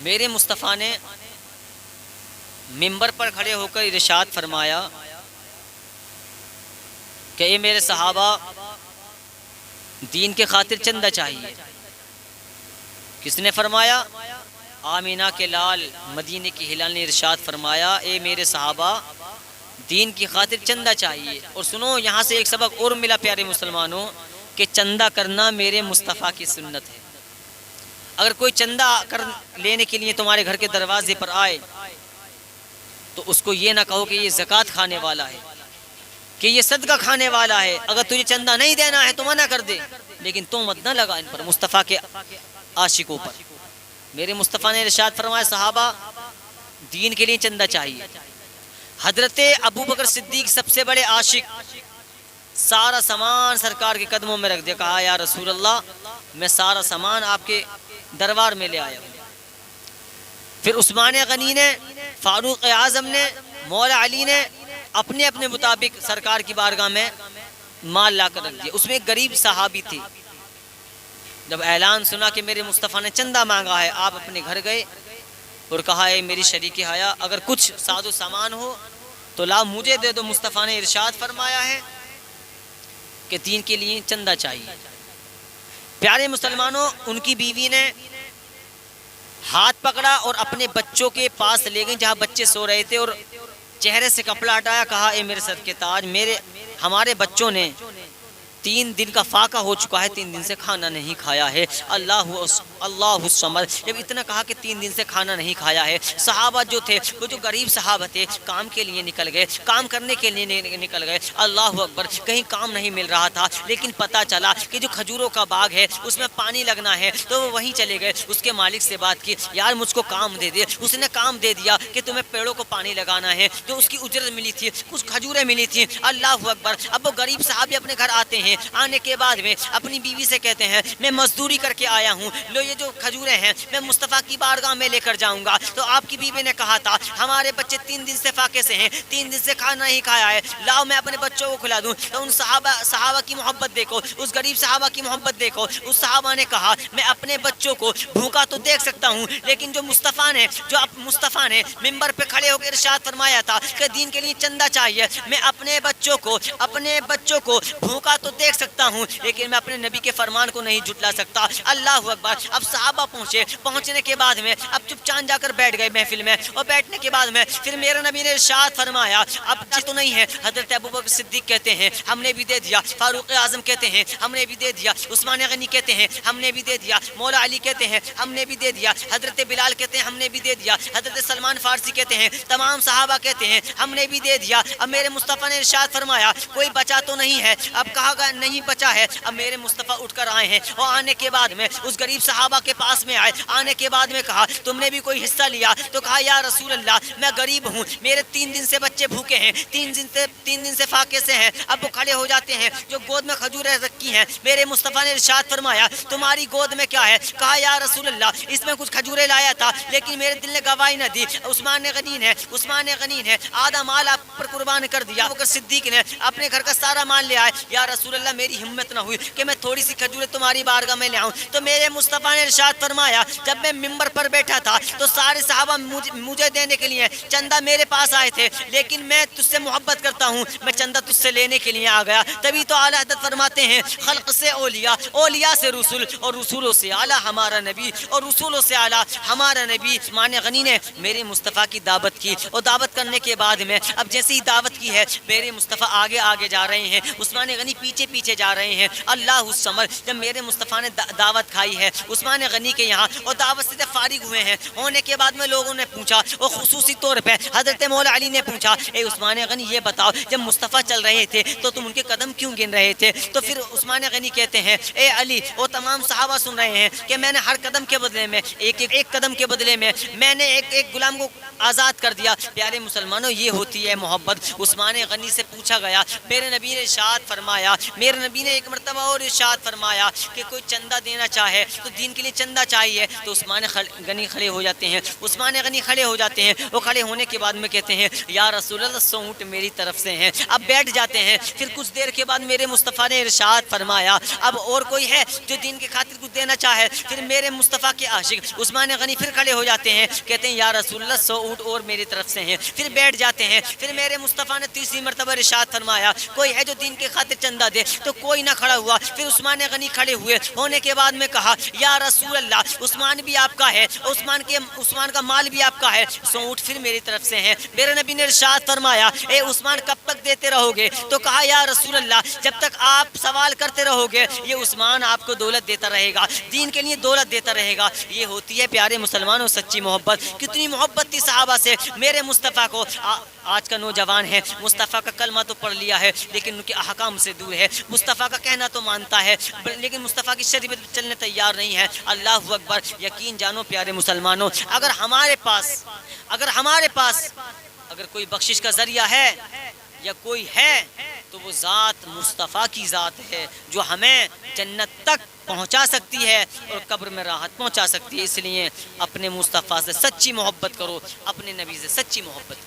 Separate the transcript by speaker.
Speaker 1: میرے مصطفیٰ نے منبر پر کھڑے ہو کر ارشاد فرمایا کہ اے میرے صحابہ، دین کے خاطر چندہ چاہیے۔ کس نے فرمایا؟ آمینہ کے لال مدینے کی ہلال نے ارشاد فرمایا اے میرے صحابہ، دین کی خاطر چندہ چاہیے۔ اور سنو، یہاں سے ایک سبق اور ملا پیارے مسلمانوں، کہ چندہ کرنا میرے مصطفیٰ کی سنت ہے۔ اگر کوئی چندہ لینے کے لیے تمہارے گھر کے دروازے پر آئے تو اس کو یہ نہ کہو کہ یہ زکوٰۃ کھانے والا ہے، کہ یہ صدقہ کھانے والا ہے، اگر تجھے چندہ نہیں دینا ہے تو منع کر دے، لیکن تم مت نہ لگا ان پر، مصطفیٰ کے عاشقوں پر۔ میرے مصطفیٰ نے ارشاد فرمایا صحابہ، دین کے لیے چندہ چاہیے۔ حضرت ابوبکر صدیق سب سے بڑے عاشق، سارا سامان سرکار کے قدموں میں رکھ دیا، کہا یا رسول اللہ میں سارا سامان آپ کے دربار میں لے آیا ہوں۔ پھر عثمان غنی نے، فاروق اعظم نے، مولا علی نے اپنے اپنے مطابق سرکار کی بارگاہ میں مال لا کر رکھ دیا۔ اس میں ایک غریب صحابی تھی، جب اعلان سنا کہ میرے مصطفیٰ نے چندہ مانگا ہے، آپ اپنے گھر گئے اور کہا اے میری شریک حیا، اگر کچھ ساز و سامان ہو تو لا مجھے دے دو، مصطفیٰ نے ارشاد فرمایا ہے کہ دین کے لیے چندہ چاہیے۔ پیارے مسلمانوں، ان کی بیوی نے ہاتھ پکڑا اور اپنے بچوں کے پاس لے گئی جہاں بچے سو رہے تھے، اور چہرے سے کپڑا ہٹایا، کہا اے میرے سر کے تاج، ہمارے بچوں نے 3 دن کا فاقہ ہو چکا ہے، 3 دن سے کھانا نہیں کھایا ہے، اللہ الصمد۔ جب اتنا کہا کہ 3 دن سے کھانا نہیں کھایا ہے، صحابہ جو تھے، وہ جو غریب صحابہ تھے، کام کے لیے نکل گئے، کام کرنے کے لیے نکل گئے، اللہ اکبر، کہیں کام نہیں مل رہا تھا، لیکن پتہ چلا کہ جو کھجوروں کا باغ ہے اس میں پانی لگنا ہے، تو وہ وہیں چلے گئے، اس کے مالک سے بات کی، یار مجھ کو کام دے دے۔ اس نے کام دے دیا کہ تمہیں پیڑوں کو پانی لگانا ہے، جو اس کی اجرت ملی تھی، کچھ کھجوریں ملی تھی، اللہ اکبر۔ اب وہ غریب صحابی اپنے گھر آتے ہیں، آنے کے بعد میں اپنی بیوی سے کہتے ہیں میں مزدوری کر کے آیا ہوں، لو یہ جو کھجوریں ہیں میں مصطفیٰ کی بارگاہ میں لے کر جاؤں گا۔ تو آپ کی بیوی نے کہا تھا ہمارے بچے 3 دن سے فاقے سے ہیں، 3 دن سے کھانا نہیں کھایا ہے، لاؤ میں اپنے بچوں کو کھلا دوں۔ تو ان صحابہ کی محبت دیکھو، اس غریب صحابہ کی محبت دیکھو۔ اس صحابہ نے کہا میں اپنے بچوں کو بھوکا تو دیکھ سکتا ہوں، لیکن جو مصطفیٰ نے منبر پہ کھڑے ہو کے ارشاد فرمایا تھا کہ دین کے لیے چندہ چاہیے، میں اپنے بچوں کو بھوکا تو دیکھ سکتا ہوں، لیکن میں اپنے نبی کے فرمان کو نہیں جھٹلا سکتا، اللہ اکبر۔ اب صحابہ پہنچنے کے بعد میں اب چپ چان جا کر بیٹھ گئے محفل میں، اور بیٹھنے کے بعد میں پھر میرے نبی نے ارشاد فرمایا اب تو نہیں ہے۔ حضرت ابوبکر صدیق کہتے ہیں ہم نے بھی دے دیا، فاروق اعظم کہتے ہیں ہم نے بھی دے دیا، عثمان غنی کہتے ہیں ہم نے بھی دے دیا، مولا علی کہتے ہیں ہم نے بھی دے دیا، حضرت بلال کہتے ہیں ہم نے بھی دے دیا، حضرت سلمان فارسی کہتے ہیں تمام صحابہ کہتے ہیں ہم نے بھی دے دیا۔ اب میرے مصطفیٰ نے ارشاد فرمایا کوئی بچا تو نہیں ہے؟ اب کہا گا نہیں بچا ہے۔ اب میرے مصطفیٰ اٹھ کر آئے ہیں، اور آنے کے بعد میں اس غریب صحابہ کے پاس میں آئے، آنے کے بعد میں کہا تم نے بھی کوئی حصہ لیا؟ تو کہا یا رسول اللہ میں غریب ہوں، میرے 3 دن سے بچے بھوکے ہیں، 3 دن سے فاقے سے ہیں۔ اب وہ کھڑے ہو جاتے ہیں، جو گود میں کھجوریں رکھی ہیں، میرے مصطفیٰ نے ارشاد فرمایا تمہاری گود میں کیا ہے؟ کہا یا رسول اللہ اس میں کچھ کھجوریں لایا تھا، لیکن میرے دل نے گواہی نہ دی، عثمان غنی نے آدھا مال آپ پر قربان کر دیا، ابوبکر صدیق نے اپنے گھر کا سارا مال لے آئے، یا رسول اللہ میری ہمت نہ ہوئی کہ میں تھوڑی سی کھجوریں تمہاری بارگاہ میں لے آؤں۔ تو میرے مصطفیٰ نے ارشاد فرمایا جب میں منبر پر بیٹھا تھا تو سارے صحابہ مجھے دینے کے لیے چندہ میرے پاس آئے تھے، لیکن میں تجھ سے محبت کرتا ہوں، میں چندہ تجھ سے لینے کے لیے آ گیا۔ تبھی تو اعلیٰ حضرت فرماتے ہیں خلق سے اولیاء، اولیاء سے رسول، اور رسولوں سے اعلیٰ ہمارا نبی، اور رسولوں سے اعلیٰ ہمارا نبی۔ عثمان غنی نے میرے مصطفیٰ کی دعوت کی، اور دعوت کرنے کے بعد میں اب جیسے ہی دعوت کی ہے میرے مصطفیٰ آگے جا رہے ہیں، عثمان غنی پیچھے جا رہے ہیں، اللہ الصمد۔ جب میرے مصطفیٰ نے دعوت کھائی ہے عثمان غنی کے یہاں، اور دعوت سے فارغ ہوئے ہیں، ہونے کے بعد میں لوگوں نے پوچھا، اور خصوصی طور پہ حضرت مولا علی نے پوچھا اے عثمان غنی یہ بتاؤ جب مصطفیٰ چل رہے تھے تو تم ان کے قدم کیوں گن رہے تھے؟ تو پھر عثمان غنی کہتے ہیں اے علی، وہ تمام صحابہ سن رہے ہیں کہ میں نے ہر قدم کے بدلے میں ایک قدم کے بدلے میں نے ایک غلام کو آزاد کر دیا۔ پیارے مسلمانوں یہ ہوتی ہے محبت۔ عثمان غنی سے پوچھا گیا، میرے نبی نے ارشاد فرمایا میرے نبی نے ایک مرتبہ اور ارشاد فرمایا کہ کوئی چندہ دینا چاہے تو دین کے لیے چندہ چاہیے، تو عثمان غنی کھڑے ہو جاتے ہیں، عثمان غنی کھڑے ہو جاتے ہیں، وہ کھڑے ہونے کے بعد میں کہتے ہیں یا رسول اللہ 100 اونٹ میری طرف سے ہیں، اب بیٹھ جاتے ہیں۔ پھر کچھ دیر کے بعد میرے مصطفیٰ نے ارشاد فرمایا اب اور کوئی ہے جو دین کی خاطر کچھ دینا چاہے؟ پھر میرے مصطفیٰ کے عاشق عثمان غنی پھر کھڑے ہو جاتے ہیں، کہتے ہیں یا رسول اللہ 100 اونٹ اور میری طرف سے ہیں، پھر بیٹھ جاتے ہیں۔ پھر میرے مصطفیٰ نے تیسری مرتبہ ارشاد فرمایا کوئی ہے جو دین کی خاطر چندہ دے، تو کوئی نہ کھڑا ہوا۔ پھر عثمان غنی کھڑے ہوئے، ہونے کے بعد میں کہا یا رسول اللہ عثمان بھی آپ کا ہے، عثمان کا مال بھی آپ کا ہے، 100 اونٹ پھر میری طرف سے ہیں۔ میرے نبی نے ارشاد فرمایا اے عثمان کب تک دیتے رہو گے؟ تو کہا یا رسول اللہ جب تک آپ سوال کرتے رہو گے یہ عثمان آپ کو دولت دیتا رہے گا، دین کے لیے دولت دیتا رہے گا۔ یہ ہوتی ہے پیارے مسلمانوں سچی محبت۔ کتنی محبت تھی صحابہ سے میرے مصطفیٰ کو۔ آج کا نوجوان ہے، مصطفیٰ کا کلمہ تو پڑھ لیا ہے لیکن ان کے احکام سے دور ہے، مصطفیٰ کا کہنا تو مانتا ہے لیکن مصطفیٰ کی شریعت پہ چلنے تیار نہیں ہے۔ اللہ اکبر! یقین جانو پیارے مسلمانوں، اگر ہمارے پاس اگر کوئی بخشش کا ذریعہ ہے یا کوئی ہے تو وہ ذات مصطفیٰ کی ذات ہے جو ہمیں جنت تک پہنچا سکتی ہے اور قبر میں راحت پہنچا سکتی ہے۔ اس لیے اپنے مصطفیٰ سے سچی محبت کرو، اپنے نبی سے سچی محبت کرو۔